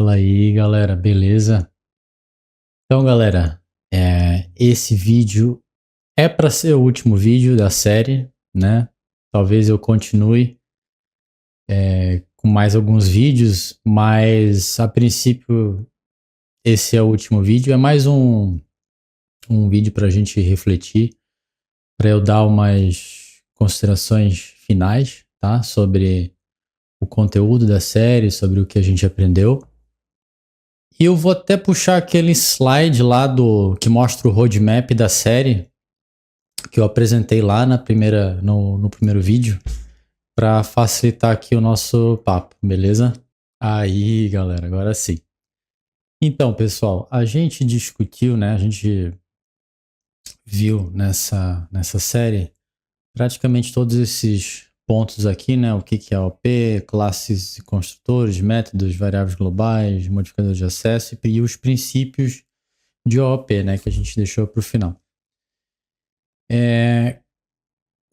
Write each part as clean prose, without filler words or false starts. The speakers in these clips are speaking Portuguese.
Fala aí, galera, beleza? Então, galera, esse vídeo é para ser o último vídeo da série, né? Talvez eu continue com mais alguns vídeos, mas a princípio esse é o último vídeo. É mais um vídeo para a gente refletir, para eu dar umas considerações finais, tá? Sobre o conteúdo da série, sobre o que a gente aprendeu. E eu vou até puxar aquele slide lá que mostra o roadmap da série que eu apresentei lá no primeiro vídeo para facilitar aqui o nosso papo, beleza? Aí, galera, agora sim. Então, pessoal, a gente discutiu, né? A gente viu nessa série praticamente todos esses pontos aqui, né? O que é OP, classes e construtores, métodos, variáveis globais, modificadores de acesso e os princípios de OOP, né, que a gente deixou para o final.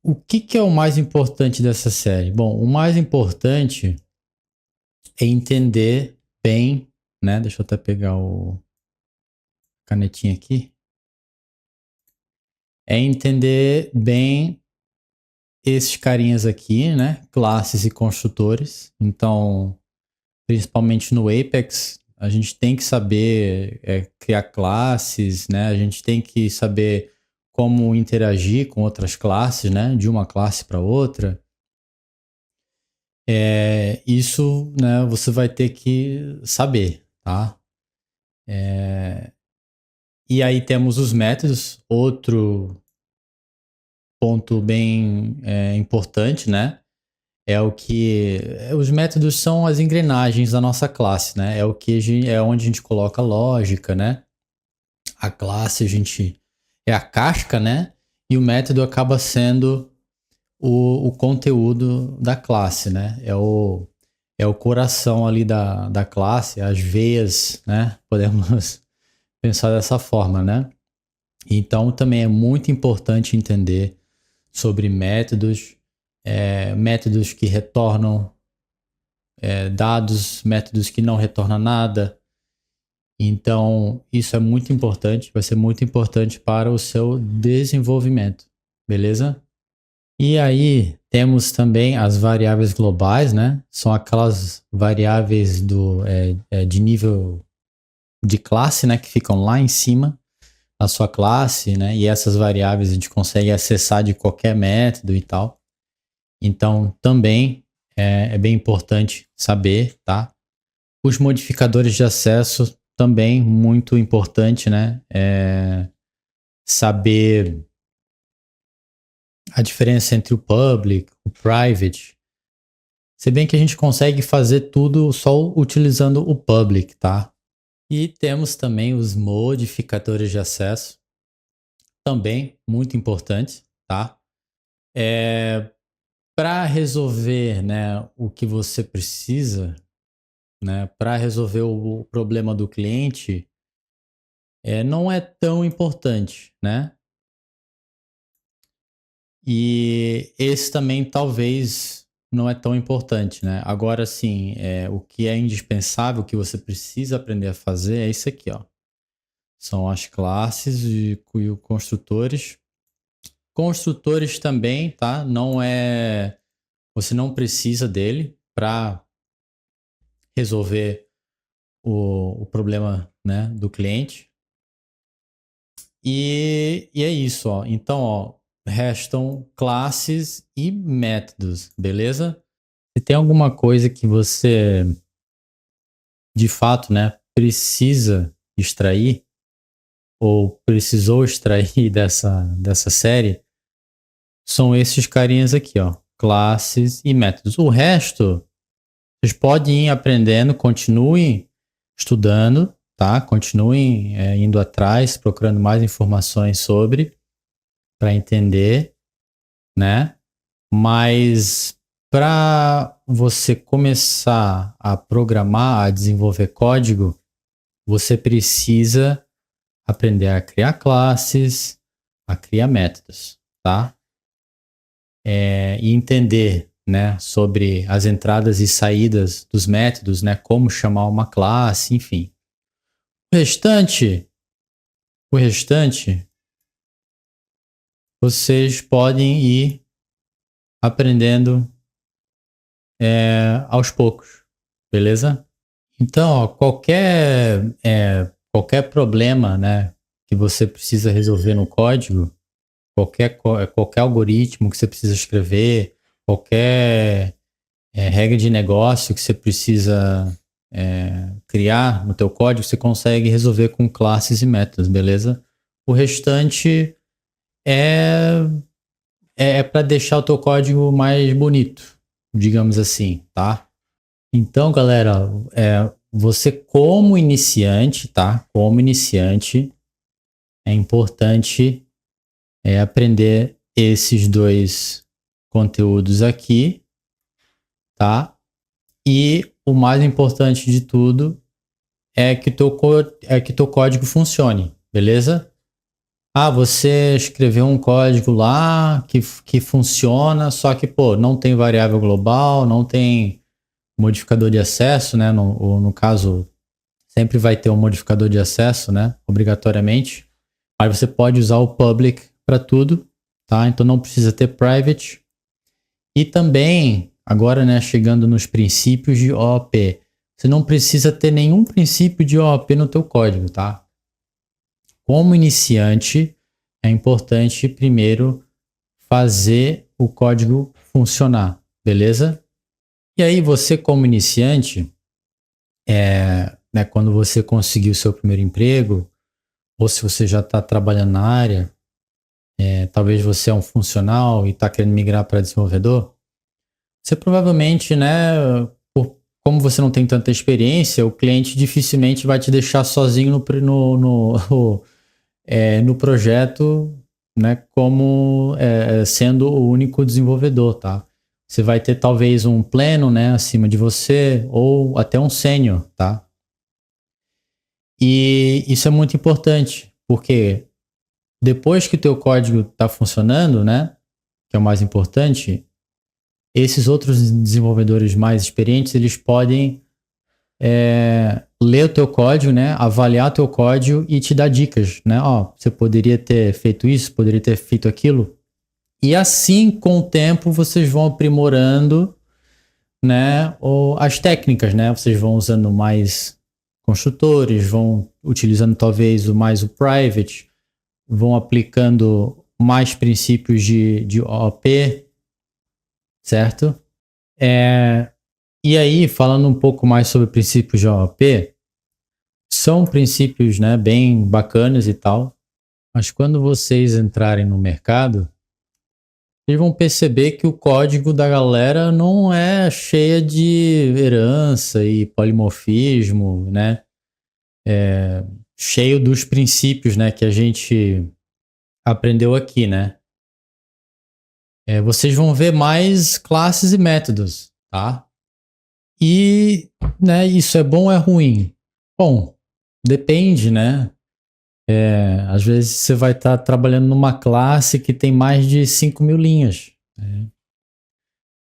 O que é o mais importante dessa série? Bom, o mais importante é entender bem, né? Deixa eu até pegar o canetinha aqui. É entender bem esses carinhas aqui, né? Classes e construtores. Então, principalmente no Apex, a gente tem que saber criar classes, né? A gente tem que saber como interagir com outras classes, né? De uma classe para outra. Isso, né? Você vai ter que saber, tá? E aí temos os métodos, outro ponto bem importante, né? Os métodos são as engrenagens da nossa classe, né? É onde a gente coloca lógica, né? A classe é a casca, né? E o método acaba sendo o conteúdo da classe, né? É o coração ali da classe, as veias, né? Podemos pensar dessa forma, né? Então também é muito importante entender sobre métodos que retornam dados, métodos que não retornam nada. Então, isso é muito importante, vai ser muito importante para o seu desenvolvimento, beleza? E aí temos também as variáveis globais, né? São aquelas variáveis de nível de classe, né? Que ficam lá em cima da sua classe, né? E essas variáveis a gente consegue acessar de qualquer método e tal. Então, também é bem importante saber, tá? Os modificadores de acesso também muito importante, né? Saber a diferença entre o public, o private. Se bem que a gente consegue fazer tudo só utilizando o public, tá? E temos também os modificadores de acesso, também muito importante, tá? Para resolver, né, o que você precisa, né, para resolver o problema do cliente, não é tão importante, né? E esse também talvez não é tão importante, né? Agora sim, o que é indispensável, o que você precisa aprender a fazer é isso aqui, ó. São as classes e os construtores. Construtores também, tá? Você não precisa dele para resolver o problema, né, do cliente. E é isso, ó. Então, ó, restam classes e métodos, beleza? Se tem alguma coisa que você, de fato, né, precisa extrair ou precisou extrair dessa série, são esses carinhas aqui, ó, classes e métodos. O resto, vocês podem ir aprendendo, continuem estudando, tá? Continuem indo atrás, procurando mais informações para entender, né? Mas para você começar a programar, a desenvolver código, você precisa aprender a criar classes, a criar métodos, tá? E entender, né, sobre as entradas e saídas dos métodos, né, como chamar uma classe, enfim. O restante, vocês podem ir aprendendo aos poucos, beleza? Então, ó, qualquer problema, né, que você precisa resolver no código, qualquer algoritmo que você precisa escrever, qualquer regra de negócio que você precisa criar no teu código, você consegue resolver com classes e métodos, beleza? O restante é, é para deixar o teu código mais bonito, digamos assim, tá? Então, galera, você como iniciante, tá? Como iniciante, é importante aprender esses dois conteúdos aqui, tá? E o mais importante de tudo é que teu código funcione, beleza? Ah, você escreveu um código lá que funciona, só que, pô, não tem variável global, não tem modificador de acesso, né? No caso, sempre vai ter um modificador de acesso, né? Obrigatoriamente. Mas você pode usar o public para tudo, tá? Então não precisa ter private. E também, agora, né, chegando nos princípios de OOP, você não precisa ter nenhum princípio de OOP no teu código, tá? Como iniciante, é importante primeiro fazer o código funcionar, beleza? E aí você como iniciante, né, quando você conseguir o seu primeiro emprego, ou se você já está trabalhando na área, talvez você é um funcional e está querendo migrar para desenvolvedor, você provavelmente, né, como você não tem tanta experiência, o cliente dificilmente vai te deixar sozinho no projeto, né, como sendo o único desenvolvedor, tá? Você vai ter talvez um pleno, né, acima de você, ou até um sênior, tá? E isso é muito importante, porque depois que o teu código está funcionando, né, que é o mais importante, esses outros desenvolvedores mais experientes, eles podem ler o teu código, né, avaliar o teu código e te dar dicas, né? Ó, você poderia ter feito isso, poderia ter feito aquilo. E assim, com o tempo, vocês vão aprimorando, né, as técnicas, né? Vocês vão usando mais construtores, vão utilizando talvez mais o private, vão aplicando mais princípios de OOP, certo? E aí, falando um pouco mais sobre princípios de OOP, são princípios, né, bem bacanas e tal, mas quando vocês entrarem no mercado, vocês vão perceber que o código da galera não é cheia de herança e polimorfismo, né? Cheio dos princípios, né, que a gente aprendeu aqui, né? Vocês vão ver mais classes e métodos, tá? E, né, isso é bom ou é ruim? Bom, depende, né? Às vezes você vai estar trabalhando numa classe que tem mais de 5.000 linhas.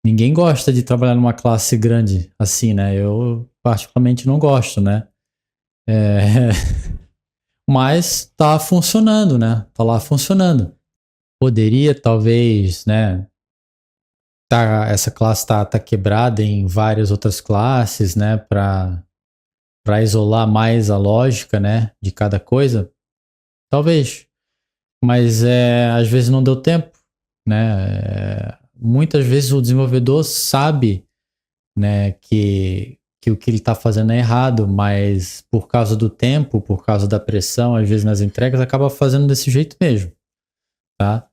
Ninguém gosta de trabalhar numa classe grande assim, né? Eu particularmente não gosto, né? É, mas tá funcionando, né? Tá lá funcionando. Poderia talvez, né? Essa classe tá quebrada em várias outras classes, né? Para isolar mais a lógica, né? De cada coisa. Talvez. Mas às vezes não deu tempo, né? Muitas vezes o desenvolvedor sabe, né, que o que ele está fazendo é errado, mas por causa do tempo, por causa da pressão, às vezes nas entregas, acaba fazendo desse jeito mesmo, tá?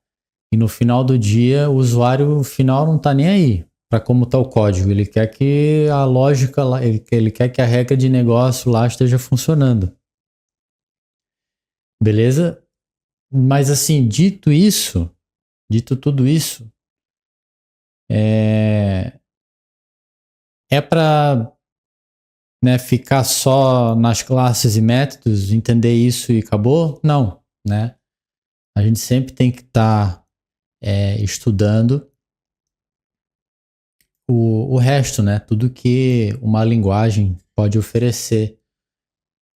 E no final do dia, o usuário final não está nem aí para como está o código. Ele quer que a lógica lá, ele quer que a regra de negócio lá esteja funcionando. Beleza? Mas assim, dito tudo isso, é para, né, ficar só nas classes e métodos, entender isso e acabou? Não, né? A gente sempre tem que estar estudando o resto, né? Tudo que uma linguagem pode oferecer.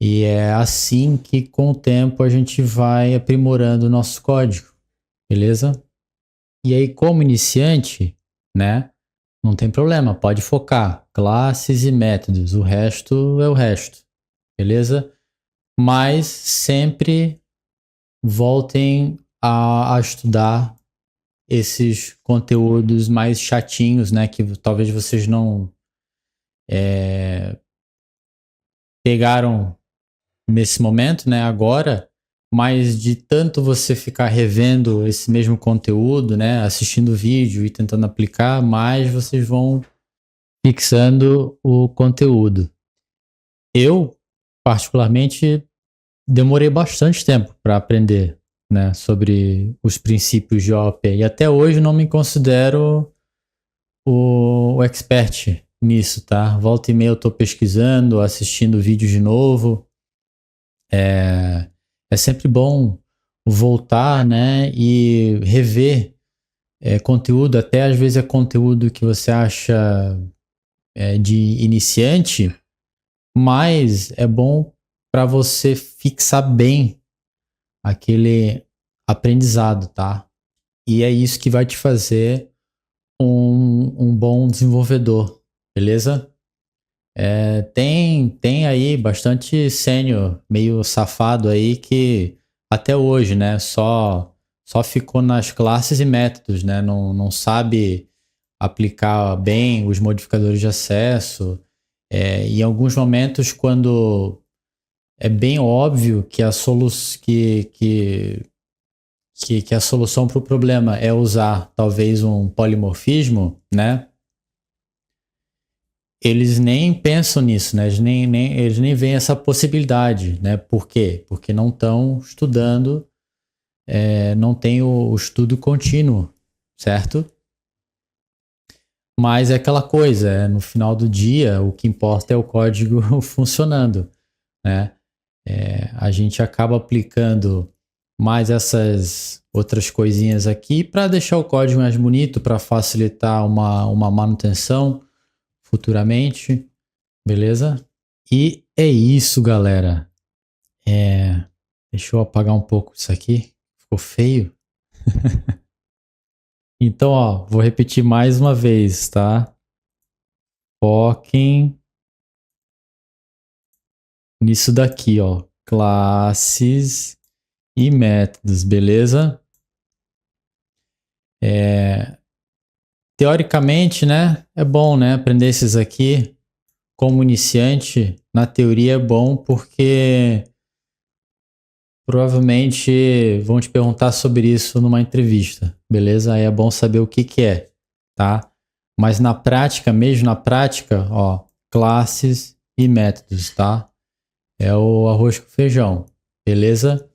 E é assim que, com o tempo, a gente vai aprimorando o nosso código, beleza? E aí, como iniciante, né? Não tem problema, pode focar. Classes e métodos, o resto é o resto, beleza? Mas sempre voltem a estudar esses conteúdos mais chatinhos, né? Que talvez vocês não pegaram nesse momento, né? Agora, mas de tanto você ficar revendo esse mesmo conteúdo, né? Assistindo vídeo e tentando aplicar, mais vocês vão fixando o conteúdo. Eu, particularmente, demorei bastante tempo para aprender, né, sobre os princípios de OOP. E até hoje não me considero o expert nisso, tá? Volta e meia eu tô pesquisando, assistindo vídeos de novo. É sempre bom voltar, né, e rever conteúdo. Até às vezes é conteúdo que você acha de iniciante, mas é bom para você fixar bem aquele aprendizado, tá? E é isso que vai te fazer um bom desenvolvedor, beleza? Tem aí bastante sênior, meio safado aí que até hoje, né, só ficou nas classes e métodos, né? Não sabe aplicar bem os modificadores de acesso. Em alguns momentos, quando é bem óbvio que que a solução para o problema é usar talvez um polimorfismo, né? Eles nem pensam nisso, né? Eles nem veem essa possibilidade, né? Por quê? Porque não estão estudando, não tem o estudo contínuo, certo? Mas é aquela coisa, no final do dia, o que importa é o código funcionando, né? A gente acaba aplicando mais essas outras coisinhas aqui para deixar o código mais bonito, para facilitar uma manutenção futuramente, beleza? E é isso, galera. Deixa eu apagar um pouco isso aqui, ficou feio. Então, ó, vou repetir mais uma vez, tá? Foquem nisso daqui, ó, classes e métodos, beleza? Teoricamente, né, é bom, né, aprender esses aqui como iniciante. Na teoria é bom porque provavelmente vão te perguntar sobre isso numa entrevista, beleza? Aí é bom saber o que que é, tá? Mas na prática, mesmo na prática, ó, classes e métodos, tá? É o arroz com feijão, beleza?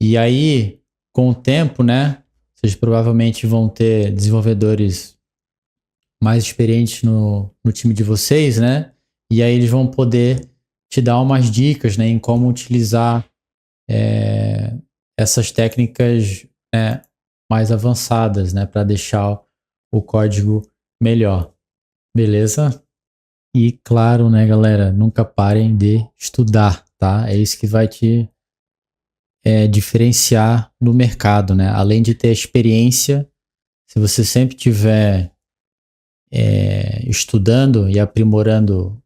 E aí, com o tempo, né, vocês provavelmente vão ter desenvolvedores mais experientes no time de vocês, né? E aí eles vão poder te dar umas dicas, né, em como utilizar essas técnicas, né, mais avançadas, né, para deixar o código melhor, beleza? E claro, né, galera, nunca parem de estudar, tá? É isso que vai te diferenciar no mercado, né? Além de ter experiência, se você sempre tiver estudando e aprimorando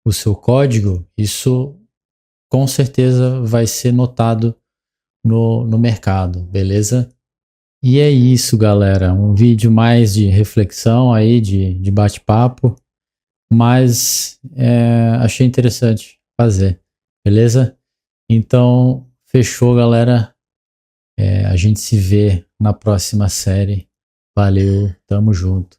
o seu código, isso com certeza vai ser notado no mercado, beleza? E é isso, galera. Um vídeo mais de reflexão aí, de bate-papo, mas achei interessante fazer, beleza? Então, fechou, galera. A gente se vê na próxima série. Valeu, tamo junto.